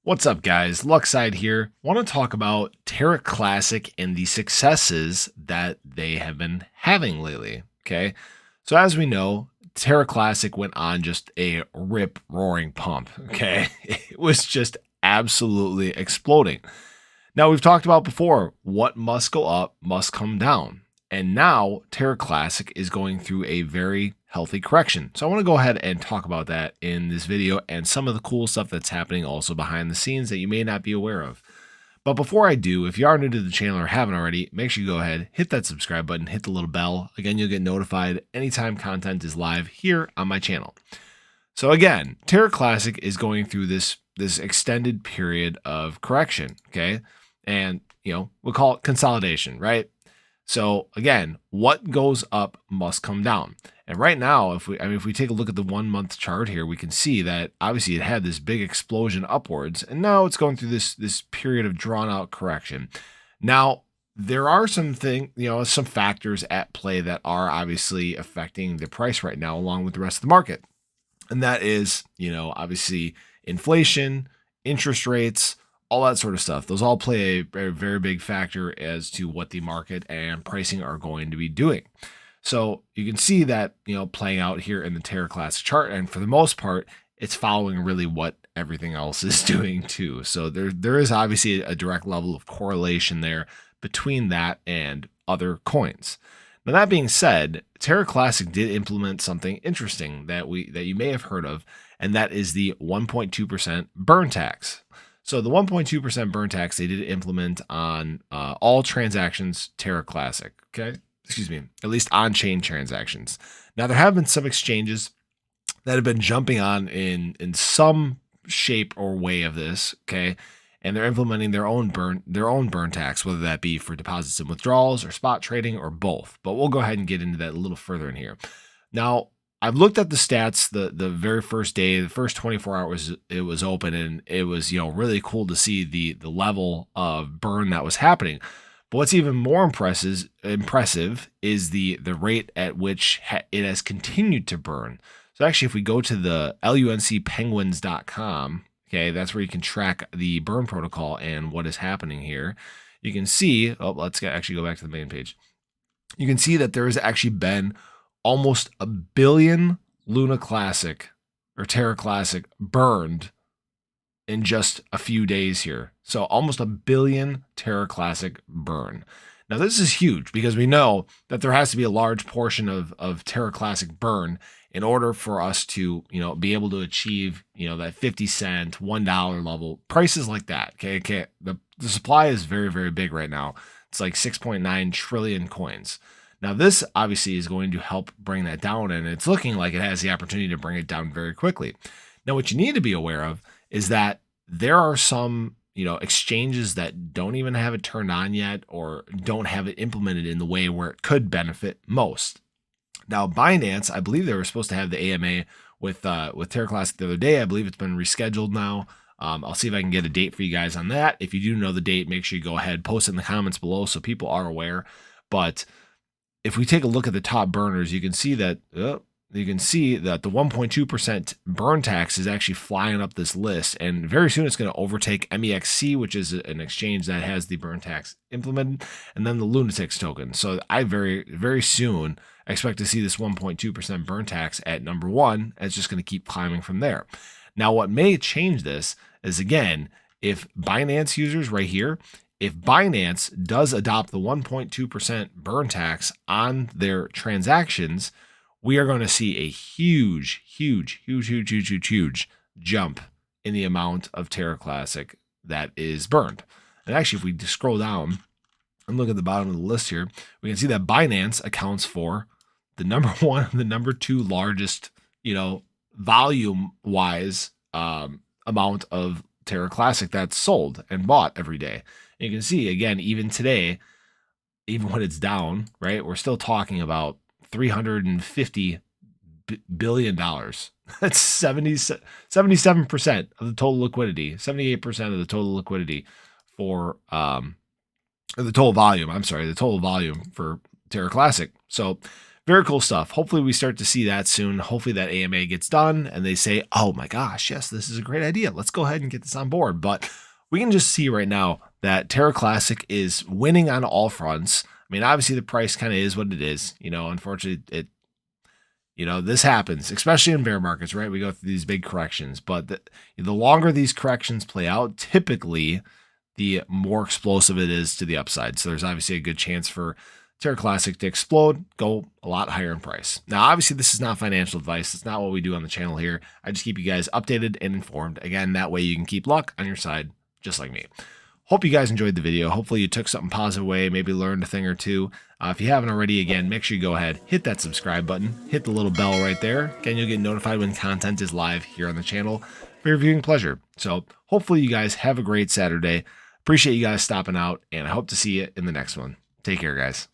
What's up, guys? Luckside here. Want to talk about Terra Classic and the successes that they have been having lately. Okay. So, as we know, Terra Classic went on just a rip roaring pump. Okay. It was just absolutely exploding. Now, we've talked about before what must go up must come down. And now Terra Classic is going through a very healthy correction. So I want to go ahead and talk about that in this video and some of the cool stuff that's happening also behind the scenes that you may not be aware of. But before I do, if you are new to the channel or haven't already, make sure you go ahead, hit that subscribe button, hit the little bell. Again, you'll get notified anytime content is live here on my channel. So again, Terra Classic is going through this extended period of correction, okay? And, we'll call it consolidation, right? So again, what goes up must come down. And right now, if we take a look at the 1 month chart here, we can see that obviously it had this big explosion upwards, and now it's going through this period of drawn out correction. Now, there are some factors at play that are obviously affecting the price right now, along with the rest of the market. And that is, obviously inflation, interest rates, all that sort of stuff. Those all play a very big factor as to what the market and pricing are going to be doing. So you can see that, playing out here in the Terra Classic chart. And for the most part, it's following really what everything else is doing too. So there is obviously a direct level of correlation there between that and other coins. Now, that being said, Terra Classic did implement something interesting that you may have heard of, and that is the 1.2% burn tax. So the 1.2% burn tax they did implement on all transactions Terra Classic, okay? Excuse me, at least on-chain transactions. Now, there have been some exchanges that have been jumping on in some shape or way of this, okay? And they're implementing their own burn tax, whether that be for deposits and withdrawals or spot trading or both. But we'll go ahead and get into that a little further in here. Now, I've looked at the stats the very first day, the first 24 hours it was open, and it was really cool to see the level of burn that was happening. But what's even more impressive is the rate at which it has continued to burn. So actually, if we go to the luncpenguins.com, okay, that's where you can track the burn protocol and what is happening here. You can see, let's actually go back to the main page. You can see that there has actually been almost 1 billion Luna Classic or Terra Classic burned in just a few days here. So almost 1 billion Terra Classic burn. Now, this is huge because we know that there has to be a large portion of Terra Classic burn in order for us to, be able to achieve, that 50 cent, $1 level, prices like that. Okay. The supply is very, very big right now. It's like 6.9 trillion coins. Now, this obviously is going to help bring that down, and it's looking like it has the opportunity to bring it down very quickly. Now, what you need to be aware of is that there are some, exchanges that don't even have it turned on yet or don't have it implemented in the way where it could benefit most. Now, Binance, I believe they were supposed to have the AMA with Terra Classic the other day. I believe it's been rescheduled now. I'll see if I can get a date for you guys on that. If you do know the date, make sure you go ahead, post it in the comments below so people are aware. But if we take a look at the top burners, you can see that the 1.2% burn tax is actually flying up this list, and very soon it's going to overtake MEXC, which is an exchange that has the burn tax implemented, and then the Lunatics token. So I very, very soon expect to see this 1.2% burn tax at number one. It's just going to keep climbing from there. Now, what may change this is, again, if Binance users right here, if Binance does adopt the 1.2% burn tax on their transactions, we are going to see a huge jump in the amount of Terra Classic that is burned. And actually, if we just scroll down and look at the bottom of the list here, we can see that Binance accounts for the number one and the number two largest, volume-wise amount of Terra Classic that's sold and bought every day. And you can see, again, even today, even when it's down, right, we're still talking about $350 billion. That's 77% of the total liquidity, 78% of the total liquidity for the total volume. I'm sorry, the total volume for Terra Classic. So very cool stuff. Hopefully we start to see that soon. Hopefully that AMA gets done and they say, oh my gosh, yes, this is a great idea. Let's go ahead and get this on board. But we can just see right now that Terra Classic is winning on all fronts. I mean, obviously the price kind of is what it is. Unfortunately, this happens, especially in bear markets, right? We go through these big corrections, but the longer these corrections play out, typically the more explosive it is to the upside. So there's obviously a good chance for Terra Classic to explode, go a lot higher in price. Now, obviously, this is not financial advice. It's not what we do on the channel here. I just keep you guys updated and informed. Again, that way you can keep luck on your side, just like me. Hope you guys enjoyed the video. Hopefully you took something positive away, maybe learned a thing or two. If you haven't already, again, make sure you go ahead, hit that subscribe button, hit the little bell right there. Again, you'll get notified when content is live here on the channel for your viewing pleasure. So hopefully you guys have a great Saturday. Appreciate you guys stopping out, and I hope to see you in the next one. Take care, guys.